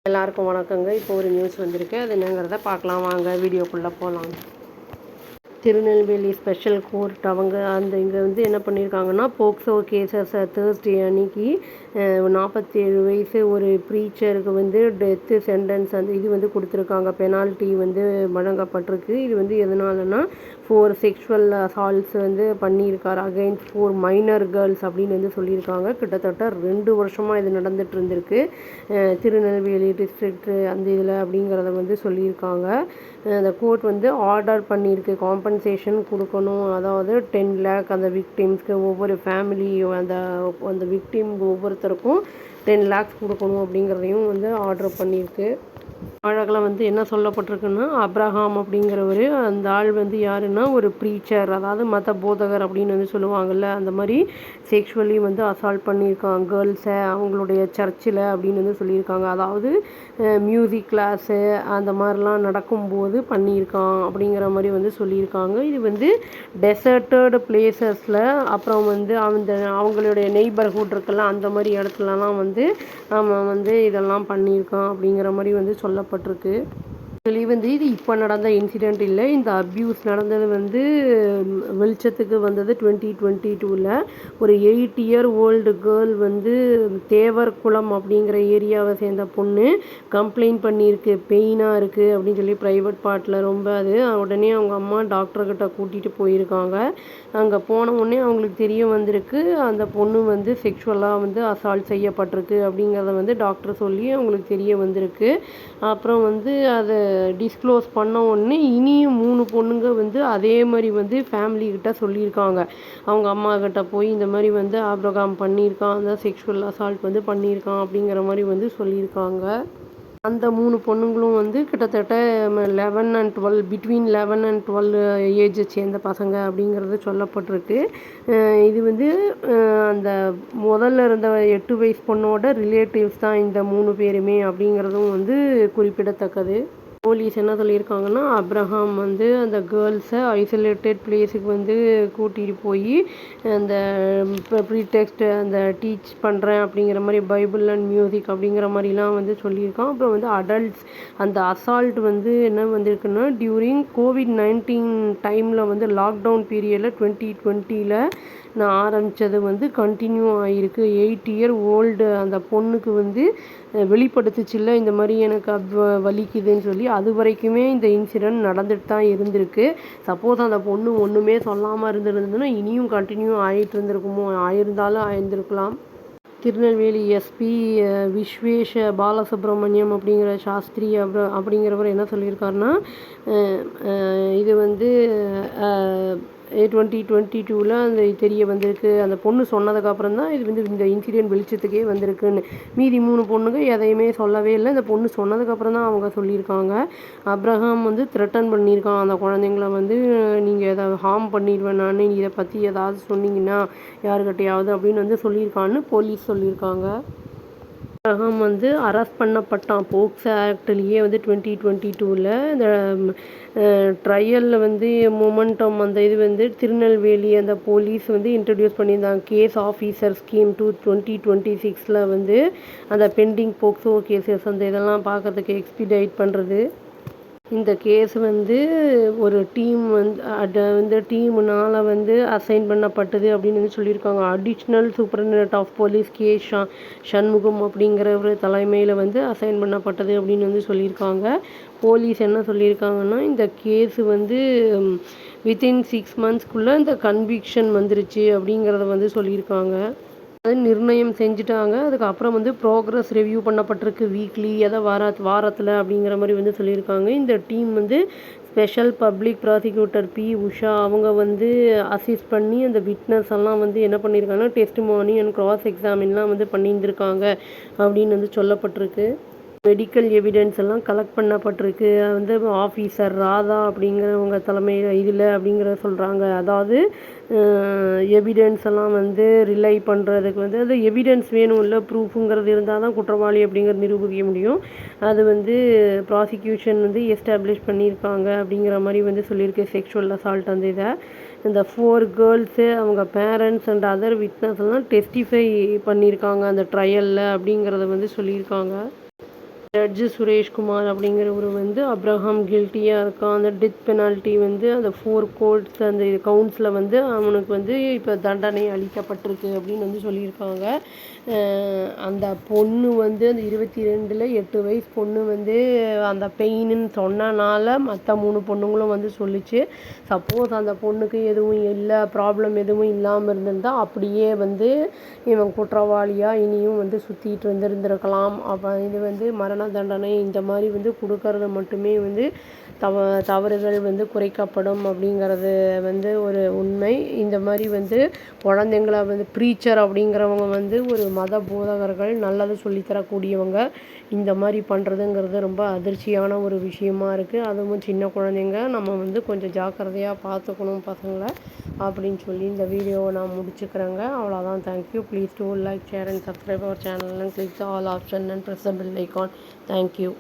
எல்லாருக்கும் வணக்கங்க. இப்போ ஒரு நியூஸ் வந்திருக்கு. அது என்னங்கிறத பார்க்கலாம் வாங்க. வீடியோக்குள்ளே போகலாம். திருநெல்வேலி ஸ்பெஷல் கோர்ட் அவங்க இங்கே என்ன பண்ணியிருக்காங்கன்னா, போக்சோ கேசஸை தேர்ஸ்டே அன்னைக்கு 47 வயசு ஒரு ப்ரீச்சருக்கு டெத்து சென்டென்ஸ் இது கொடுத்துருக்காங்க. பெனால்ட்டி வழங்கப்பட்டிருக்கு. இது எதனாலனா 4 செக்ஷுவல் அசால்ட்ஸ் பண்ணியிருக்காரு அகெயின்ஸ்ட் 4 மைனர் கேர்ள்ஸ் அப்படின்னு சொல்லியிருக்காங்க. கிட்டத்தட்ட 2 வருஷமாக இது நடந்துட்டு இருந்திருக்கு. திருநெல்வேலி டிஸ்ட்ரிக்ட் இதில் அப்படிங்கிறத சொல்லியிருக்காங்க. அந்த கோர்ட் ஆர்டர் பண்ணியிருக்கு. காம்பன்சேஷன் கொடுக்கணும். அதாவது 10 lakh அந்த விக்டிம்ஸ்க்கு ஒவ்வொரு ஃபேமிலி அந்த விக்டிம் ஒவ்வொருத்தருக்கும் 10 lakhs கொடுக்கணும் அப்படிங்கிறதையும் ஆர்டர் பண்ணியிருக்கு. வழக்கில் என்ன சொல்லப்பட்டிருக்குன்னா, அப்ரஹாம் அப்படிங்கிறவர் அந்த ஆள் யாருன்னா ஒரு ப்ரீச்சர், அதாவது மத போதகர் அப்படின்னு சொல்லுவாங்கள்ல, அந்த மாதிரி செக்ஷுவலி அசால்ட் பண்ணியிருக்காங்க கேர்ள்ஸை அவங்களுடைய சர்ச்சில் அப்படின்னு சொல்லியிருக்காங்க. அதாவது மியூசிக் கிளாஸு அந்த மாதிரிலாம் நடக்கும்போது பண்ணியிருக்கான் அப்படிங்கிற மாதிரி சொல்லியிருக்காங்க. இது டெசர்ட்டட் பிளேசஸில் அப்புறம் அவங்களுடைய நெய்பர்ஹுட் இருக்குல்ல, அந்த மாதிரி இடத்துலலாம் அவன் இதெல்லாம் பண்ணியிருக்கான் அப்படிங்கிற மாதிரி சொல்லப்பட்டிருக்கு. இது இப்போ நடந்த இன்சிடெண்ட் இல்லை. இந்த அப்யூஸ் நடந்தது வெளிச்சத்துக்கு வந்தது 2022ல். ஒரு 8 year old கேர்ள் தேவர்குளம் அப்படிங்கிற ஏரியாவை சேர்ந்த பொண்ணு கம்ப்ளைண்ட் பண்ணியிருக்கு. பெயினாக இருக்குது அப்படின்னு சொல்லி ப்ரைவேட் பார்ட்டில் ரொம்ப. உடனே அவங்க அம்மா டாக்டர்கிட்ட கூட்டிகிட்டு போயிருக்காங்க. அங்கே போன உடனே அவங்களுக்கு தெரிய வந்திருக்கு, அந்த பொண்ணு செக்ஷுவலாக அசால்ட் செய்யப்பட்டிருக்கு அப்படிங்கிறத டாக்டர் சொல்லி அவங்களுக்கு தெரிய வந்திருக்கு. அப்புறம் அதை டிஸ்க்ளோஸ் பண்ண உடனே இனியும் 3 பொண்ணுங்க அதே மாதிரி ஃபேமிலிக்கிட்ட சொல்லியிருக்காங்க. அவங்க அம்மா கிட்ட போய் இந்த மாதிரி ஆப்ரகாம் பண்ணியிருக்கான், அந்த செக்ஷுவல் அசால்ட் பண்ணியிருக்கான் அப்படிங்கிற மாதிரி சொல்லியிருக்காங்க. அந்த 3 பொண்ணுங்களும் கிட்டத்தட்ட 11 and 12 பிட்வீன் 11 and 12 ஏஜை சேர்ந்த பசங்க அப்படிங்கிறது சொல்லப்பட்டிருக்கு. இது அந்த முதல்ல இருந்த 8 வயசு பொண்ணோட ரிலேட்டிவ்ஸ் தான் இந்த 3 பேருமே அப்படிங்கிறதும் குறிப்பிடத்தக்கது. போலீஸ் என்ன சொல்லியிருக்காங்கன்னா, அப்ரஹாம் அந்த கேர்ள்ஸை ஐசோலேட்டட் பிளேஸுக்கு கூட்டிகிட்டு போய் அந்த ப்ரீடெக்ஸ்ட் அந்த டீச் பண்ணுறேன் அப்படிங்கிற மாதிரி பைபிள் அண்ட் மியூசிக் அப்படிங்கிற மாதிரிலாம் சொல்லியிருக்கான். அப்புறம் அடல்ட்ஸ் அந்த அசால்ட் என்ன வந்திருக்குன்னா, டியூரிங் COVID-19 டைமில் லாக்டவுன் பீரியடில் 2020ல் நான் ஆரம்பித்தது கண்டினியூ ஆகிருக்கு. 8 year old அந்த பொண்ணுக்கு வெளிப்படுத்துச்சில்ல, இந்த மாதிரி எனக்கு வலிக்குதுன்னு சொல்லி. அது வரைக்குமே இந்த இன்சிடெண்ட் நடந்துட்டு தான் இருந்திருக்கு. சப்போஸ் அந்த பொண்ணு ஒன்றுமே சொல்லாமல் இருந்திருந்ததுன்னா இனியும் கண்டினியூ ஆகிட்டு இருந்திருந்தாலும் ஆயிருந்திருக்கலாம். திருநெல்வேலி எஸ்பி விஸ்வேஷ பாலசுப்ரமணியம் அப்படிங்கிற சாஸ்திரி அப்படிங்கிறவர் என்ன சொல்லியிருக்காருன்னா, இது 2022ல் அந்த தெரிய வந்திருக்கு. அந்த பொண்ணு சொன்னதுக்கப்புறம் தான் இது இந்த இன்சிடெண்ட் வெளிச்சத்துக்கே வந்திருக்குன்னு. மீதி 3 பொண்ணுங்க எதையுமே சொல்லவே இல்லை. இந்த பொண்ணு சொன்னதுக்கப்புறம் தான் அவங்க சொல்லியிருக்காங்க. அப்ரஹாம் த்ரெட்டன் பண்ணியிருக்கான் அந்த குழந்தைங்கள நீங்கள் எதை ஹார்ம் பண்ணிடுவேன் நான், இதை பற்றி ஏதாவது சொன்னீங்கன்னா யாருக்கிட்டையாவது அப்படின்னு சொல்லியிருக்கான்னு போலீஸ் சொல்லியிருக்காங்க. அப்ரஹாம் அரெஸ்ட் பண்ணப்பட்டான் போக்சோ ஆக்ட்லேயே 2022ல். இந்த ட்ரையலில் மொமெண்டம் அந்த இது திருநெல்வேலி அந்த போலீஸ் இன்ட்ரடியூஸ் பண்ணியிருந்தாங்க. கேஸ் ஆஃபீஸர் ஸ்கீம் 2026ல் அந்த பெண்டிங் போக்சோ கேசஸ் இதெல்லாம் பார்க்குறதுக்கு எக்ஸ்பிடைட் பண்ணுறது. இந்த கேஸ் ஒரு டீம் டீமுனால் அசைன் பண்ணப்பட்டது அப்படின்னு சொல்லியிருக்காங்க. Additional superintendent of police K Shanmugam அப்படிங்கிற ஒரு தலைமையில் அசைன் பண்ணப்பட்டது அப்படின்னு சொல்லியிருக்காங்க. போலீஸ் என்ன சொல்லியிருக்காங்கன்னா, இந்த கேஸு வித்தின் 6 monthsக்குள்ளே இந்த கன்விக்ஷன் வந்துருச்சு அப்படிங்கிறத சொல்லியிருக்காங்க. நிர்ணயம் செஞ்சுட்டாங்க. அதுக்கப்புறம் ப்ரோக்ரஸ் ரிவ்யூ பண்ணப்பட்டிருக்கு வீக்லி வாரத்தில் அப்படிங்கிற மாதிரி சொல்லியிருக்காங்க. இந்த team special public prosecutor P Usha அவங்க அசிஸ்ட் பண்ணி அந்த விட்னஸ் எல்லாம் என்ன பண்ணியிருக்காங்கன்னா, டெஸ்டிமோனி அண்ட் கிராஸ் எக்ஸாமின்லாம் பண்ணியிருந்திருக்காங்க அப்படின்னு சொல்லப்பட்டிருக்கு. மெடிக்கல் எவிடன்ஸ் எல்லாம் கலெக்ட் பண்ணப்பட்டிருக்கு. ஆஃபீஸர் ராதா அப்படிங்கிறவங்க தலைமையில் இதில் அப்படிங்கிறத சொல்கிறாங்க. அதாவது எவிடன்ஸ் எல்லாம் ரிலை பண்ணுறதுக்கு அது எவிடன்ஸ் வேணும் இல்லை, ப்ரூஃபுங்கிறது இருந்தால் தான் குற்றவாளி அப்படிங்கிறது நிரூபிக்க முடியும். அது ப்ராசிக்யூஷன் எஸ்டாப்ளிஷ் பண்ணியிருக்காங்க அப்படிங்கிற மாதிரி சொல்லியிருக்கு. செக்ஷுவல் அசால்ட் இந்த 4 கேர்ள்ஸு அவங்க பேரண்ட்ஸ் அண்ட் அதர் விட்னஸ் எல்லாம் டெஸ்டிஃபை பண்ணியிருக்காங்க அந்த ட்ரையலில் அப்படிங்கிறத சொல்லியிருக்காங்க. ஜட்ஜு சுரேஷ்குமார் அப்படிங்கிறவர் வந்து அப்ரஹாம் கில்ட்டியாக இருக்கான். அந்த டெத் பெனால்ட்டி வந்து அந்த 4 கோர்ட்ஸ் அந்த கவுண்ட்ஸில் வந்து அவனுக்கு வந்து இப்போ தண்டனை அளிக்கப்பட்டிருக்கு அப்படின்னு வந்து சொல்லியிருக்காங்க. அந்த பொண்ணு வந்து அந்த 22ல் 8 வயசு பொண்ணு வந்து அந்த பெயினுன்னு சொன்னனால மற்ற 3 பொண்ணுங்களும் வந்து சொல்லிச்சு. சப்போஸ் அந்த பொண்ணுக்கு எதுவும் இல்லை, ப்ராப்ளம் எதுவும் இல்லாமல் இருந்திருந்தால் அப்படியே வந்து இவன் குற்றவாளியாக இனியும் வந்து சுற்றிட்டு இருந்திருக்கலாம். அப்போ இது வந்து மரண தண்டனை இந்த மாதிரி வந்து கொடுக்கறது மட்டுமே வந்து தவறுகள் வந்து குறைக்கப்படும் அப்படிங்கிறது வந்து ஒரு உண்மை. இந்த மாதிரி வந்து குழந்தைங்கள வந்து ப்ரீச்சர் அப்படிங்கிறவங்க வந்து ஒரு மத போதகர்கள், நல்லது சொல்லித்தரக்கூடியவங்க. இந்த மாதிரி பண்ணுறதுங்கிறது ரொம்ப அதிர்ச்சியான ஒரு விஷயமா இருக்குது. அதுவும் சின்ன குழந்தைங்க, நம்ம வந்து கொஞ்சம் ஜாக்கிரதையாக பார்த்துக்கணும் பசங்களை அப்படின்னு சொல்லி இந்த வீடியோவை நான் முடிச்சுக்கிறேங்க. அவ்வளோதான். Thank you. Please do like, share and subscribe our channel and click the all option and press the bell icon. Thank you.